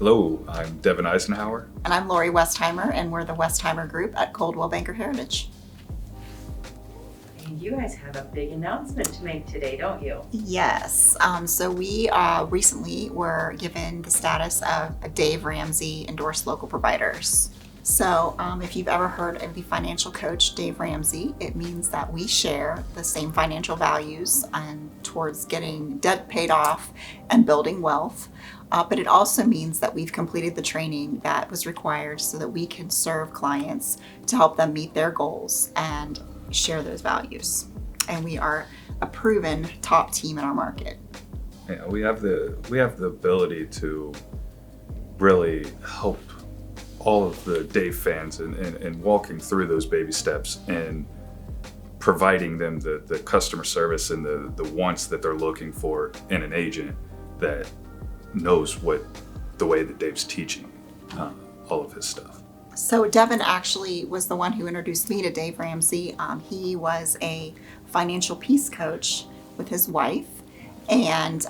Hello, I'm Devin Eisenhower. And I'm Lori Westheimer, and we're the Westheimer Group at Coldwell Banker Heritage. And you guys have a big announcement to make today, don't you? Yes. So we recently were given the status of a Dave Ramsey Endorsed Local Providers. So if you've ever heard of the financial coach Dave Ramsey, it means that we share the same financial values and towards getting debt paid off and building wealth. But it also means that we've completed the training that was required so that we can serve clients to help them meet their goals and share those values. And we are a proven top team in our market. Yeah, we have the ability to really help all of the Dave fans in walking through those baby steps and providing them the customer service and the wants that they're looking for in an agent that knows the way that Dave's teaching all of his stuff. So Devin actually was the one who introduced me to Dave Ramsey. He was a financial peace coach with his wife, and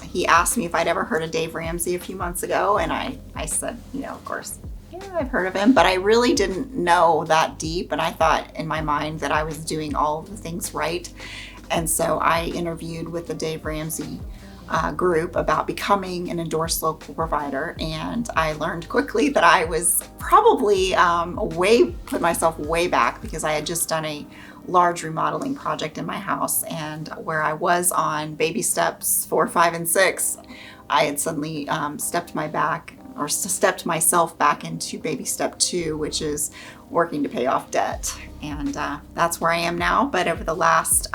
he asked me if I'd ever heard of Dave Ramsey a few months ago, and I said, of course, yeah, I've heard of him, but I really didn't know that deep, and I thought in my mind that I was doing all of the things right. And so I interviewed with the Dave Ramsey group about becoming an endorsed local provider, and I learned quickly that I was probably put myself way back because I had just done a large remodeling project in my house, and where I was on baby steps 4, 5, and 6, I had suddenly stepped myself back into baby step 2, which is working to pay off debt, and that's where I am now. But over the last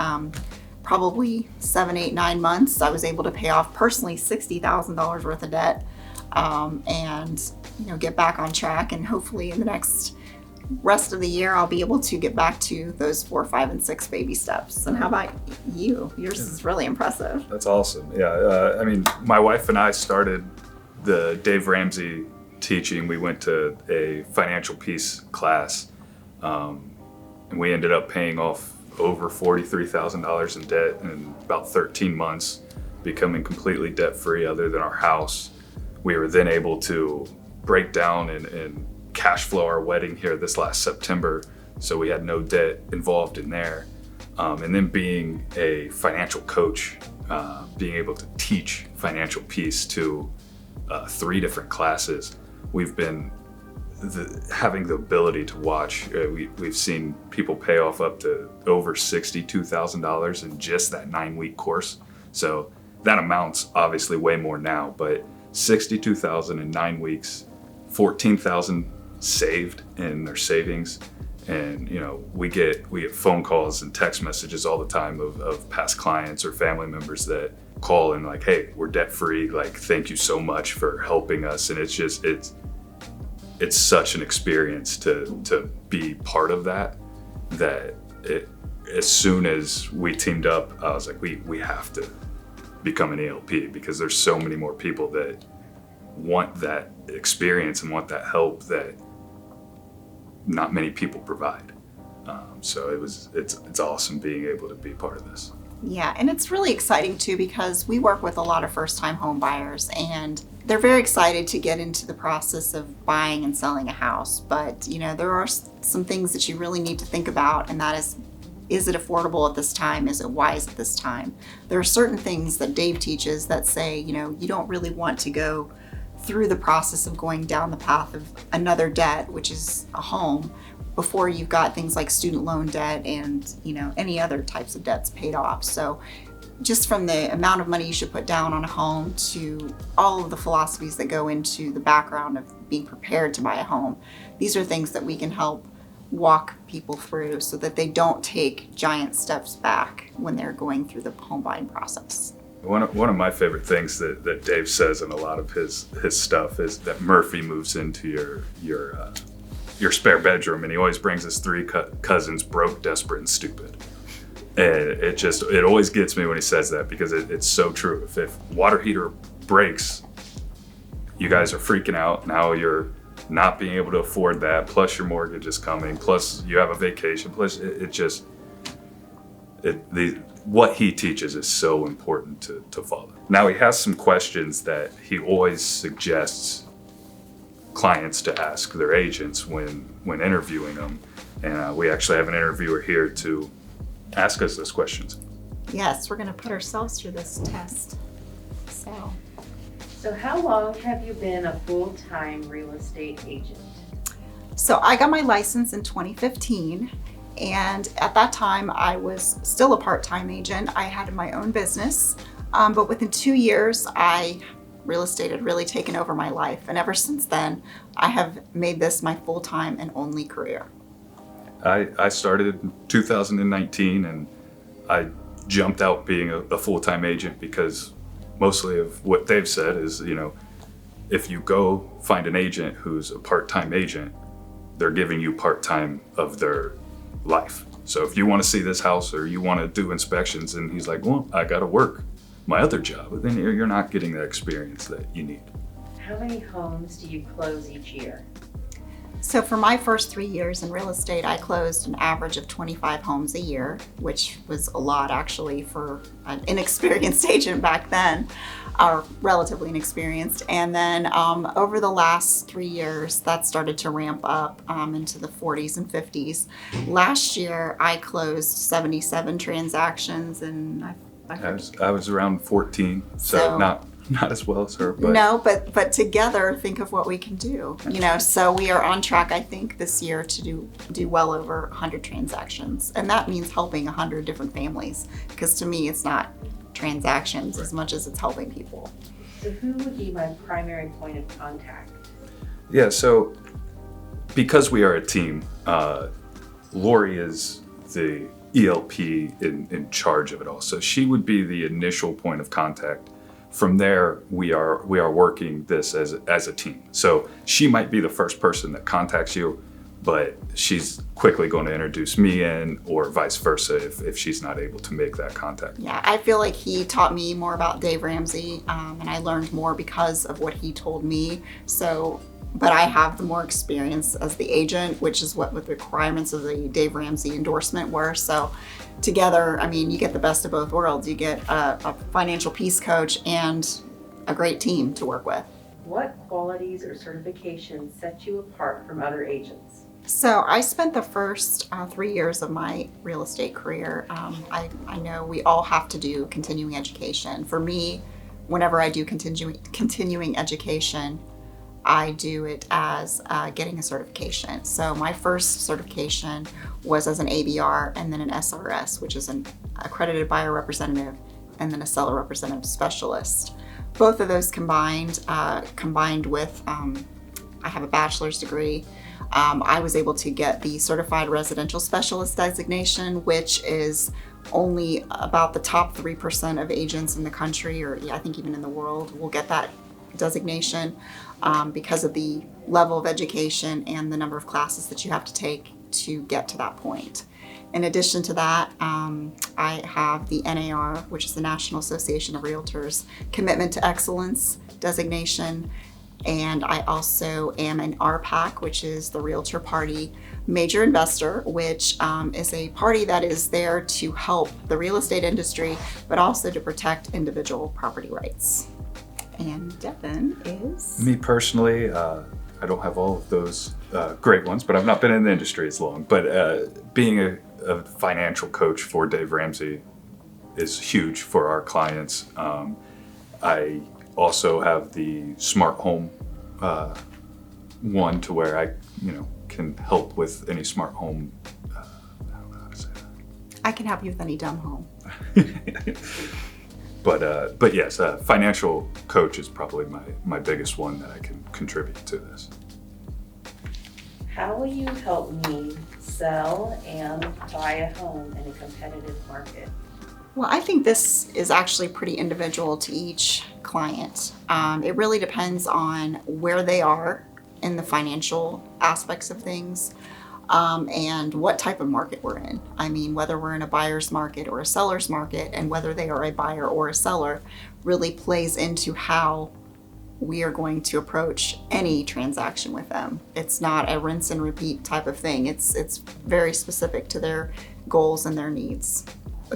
probably 7, 8, 9 months, I was able to pay off personally $60,000 worth of debt, and get back on track. And hopefully in the next rest of the year, I'll be able to get back to those 4, 5, and 6 baby steps. And how about you? Yours is really impressive. That's awesome. Yeah, my wife and I started the Dave Ramsey teaching. We went to a financial peace class, and we ended up paying off over $43,000 in debt in about 13 months, becoming completely debt-free other than our house. We were then able to break down and cash flow our wedding here this last September, so we had no debt involved in there. And then being a financial coach, being able to teach financial peace to 3 different classes, we've been having the ability to watch. We've seen people pay off up to over $62,000 in just that 9-week course. So that amounts obviously way more now, but $62,000 in 9 weeks, $14,000 saved in their savings. And we get phone calls and text messages all the time of past clients or family members that call and like, hey, we're debt free, like thank you so much for helping us. And it's such an experience to be part of that as soon as we teamed up, I was like, we have to become an ELP, because there's so many more people that want that experience and want that help that not many people provide. So it's awesome being able to be part of this. Yeah, and it's really exciting too, because we work with a lot of first-time home buyers, and they're very excited to get into the process of buying and selling a house. But there are some things that you really need to think about, and that is it affordable at this time? Is it wise at this time? There are certain things that Dave teaches that say, you don't really want to go through the process of going down the path of another debt, which is a home, before you've got things like student loan debt and any other types of debts paid off. So just from the amount of money you should put down on a home to all of the philosophies that go into the background of being prepared to buy a home, these are things that we can help walk people through so that they don't take giant steps back when they're going through the home buying process. One of my favorite things that Dave says in a lot of his stuff is that Murphy moves into your spare bedroom, and he always brings his 3 cousins, broke, desperate, and stupid. And it always gets me when he says that, because it's so true. If water heater breaks, you guys are freaking out. Now you're not being able to afford that, plus your mortgage is coming, plus you have a vacation, plus what he teaches is so important to follow. Now he has some questions that he always suggests clients to ask their agents when interviewing them. And we actually have an interviewer here to ask us those questions. Yes, we're going to put ourselves through this test. So how long have you been a full-time real estate agent? So I got my license in 2015, and at that time I was still a part-time agent. I had my own business, but within 2 years, real estate had really taken over my life, and ever since then, I have made this my full-time and only career. I started in 2019, and I jumped out being a full-time agent because mostly of what they've said is, if you go find an agent who's a part-time agent, they're giving you part-time of their life. So if you want to see this house or you want to do inspections, and he's like, well, I got to work my other job, then you're not getting the experience that you need. How many homes do you close each year? So for my first 3 years in real estate, I closed an average of 25 homes a year, which was a lot actually for an inexperienced agent back then, or relatively inexperienced. And then over the last 3 years, that started to ramp up into the 40s and 50s. Last year, I closed 77 transactions, and I was around 14, so not as well as her. But no, but together, think of what we can do. So we are on track, I think, this year to do well over 100 transactions, and that means helping 100 different families. Because to me, it's not transactions as much as it's helping people. So who would be my primary point of contact? Yeah, so because we are a team, Lori is the ELP in charge of it all. So she would be the initial point of contact. From there, we are working this as a team. So she might be the first person that contacts you, but she's quickly going to introduce me in, or vice versa if she's not able to make that contact. Yeah, I feel like he taught me more about Dave Ramsey, and I learned more because of what he told me. But I have the more experience as the agent, which is what the requirements of the Dave Ramsey endorsement were. So together, you get the best of both worlds. You get a financial peace coach and a great team to work with. What qualities or certifications set you apart from other agents? So I spent the first 3 years of my real estate career. I know we all have to do continuing education. For me, whenever I do continuing education, I do it as getting a certification. So my first certification was as an ABR, and then an SRS, which is an accredited buyer representative, and then a seller representative specialist. Both of those combined with, I have a bachelor's degree. I was able to get the certified residential specialist designation, which is only about the top 3% of agents in the country, or I think even in the world, will get that designation because of the level of education and the number of classes that you have to take to get to that point. In addition to that, I have the NAR, which is the National Association of Realtors Commitment to Excellence designation, and I also am an RPAC, which is the Realtor Party Major Investor, which is a party that is there to help the real estate industry, but also to protect individual property rights. And Devin is? Me personally, I don't have all of those great ones, but I've not been in the industry as long. But being a financial coach for Dave Ramsey is huge for our clients. I also have the smart home one, to where I can help with any smart home. I don't know how to say that. I can help you with any dumb home. But yes, financial coach is probably my biggest one that I can contribute to this. How will you help me sell and buy a home in a competitive market? Well, I think this is actually pretty individual to each client. It really depends on where they are in the financial aspects of things, and what type of market we're in. Whether we're in a buyer's market or a seller's market, and whether they are a buyer or a seller really plays into how we are going to approach any transaction with them. It's not a rinse and repeat type of thing. It's very specific to their goals and their needs.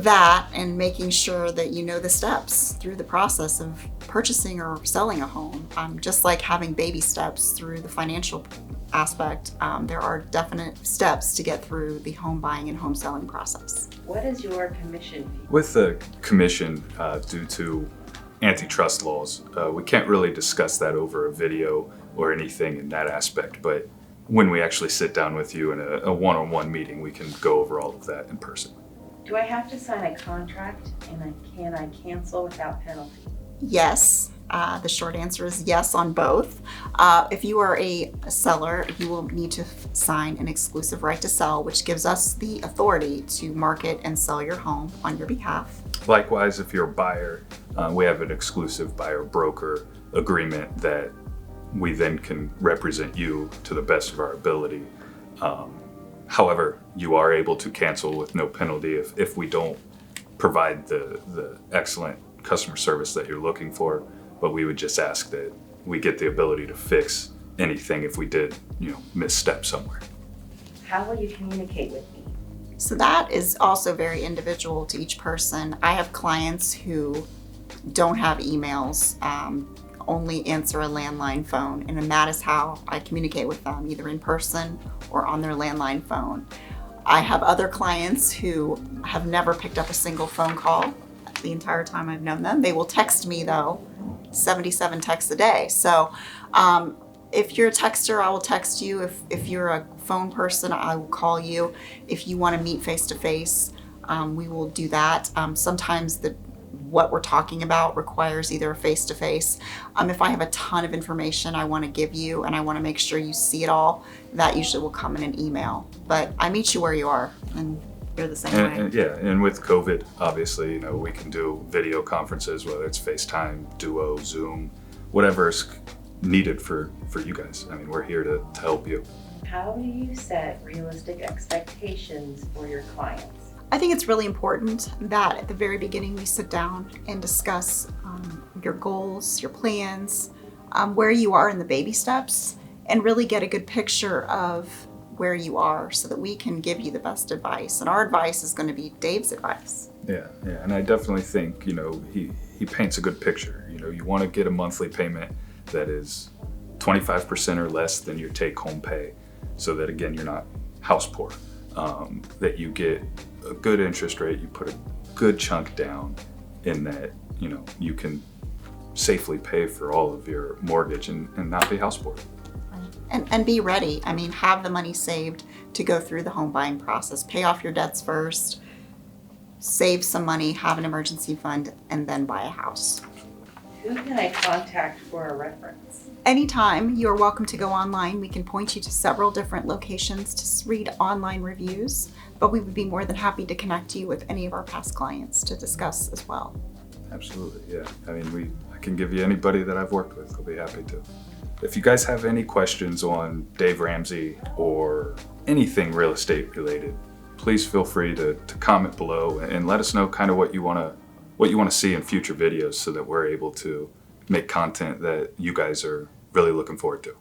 that and making sure that you know the steps through the process of purchasing or selling a home. Just like having baby steps through the financial aspect, there are definite steps to get through the home buying and home selling process. What is your commission fee? With the commission, due to antitrust laws, we can't really discuss that over a video or anything in that aspect, but when we actually sit down with you in a one-on-one meeting, we can go over all of that in person. Do I have to sign a contract, and can I cancel without penalty? Yes. The short answer is yes on both. If you are a seller, you will need to sign an exclusive right to sell, which gives us the authority to market and sell your home on your behalf. Likewise, if you're a buyer, we have an exclusive buyer-broker agreement that we then can represent you to the best of our ability. However, you are able to cancel with no penalty if we don't provide the excellent customer service that you're looking for, but we would just ask that we get the ability to fix anything if we did, misstep somewhere. How will you communicate with me? So that is also very individual to each person. I have clients who don't have emails, only answer a landline phone, and then that is how I communicate with them, either in person or on their landline phone. I have other clients who have never picked up a single phone call the entire time I've known them. They will text me though, 77 texts a day. So if you're a texter, I will text you. If you're a phone person, I will call you. If you want to meet face to face, we will do that. Sometimes what we're talking about requires either a face-to-face. If I have a ton of information I want to give you and I want to make sure you see it all, that usually will come in an email. But I meet you where you are, and you're the same way. And with COVID, obviously, we can do video conferences, whether it's FaceTime, Duo, Zoom, whatever is needed for you guys. I mean, we're here to help you. How do you set realistic expectations for your clients? I think it's really important that at the very beginning we sit down and discuss your goals, your plans, where you are in the baby steps, and really get a good picture of where you are so that we can give you the best advice. And our advice is going to be Dave's advice. Yeah, and I definitely think, he paints a good picture. You want to get a monthly payment that is 25% or less than your take-home pay, so that, again, you're not house poor. That you get a good interest rate, you put a good chunk down in that, you can safely pay for all of your mortgage and not be house poor. And be ready. I mean, have the money saved to go through the home buying process. Pay off your debts first, save some money, have an emergency fund, and then buy a house. Who can I contact for a reference? Anytime, you are welcome to go online. We can point you to several different locations to read online reviews, but we would be more than happy to connect you with any of our past clients to discuss as well. Absolutely, yeah. I mean, I can give you anybody that I've worked with. I'll be happy to. If you guys have any questions on Dave Ramsey or anything real estate related, please feel free to comment below and let us know kind of what you want to see in future videos so that we're able to make content that you guys are really looking forward to.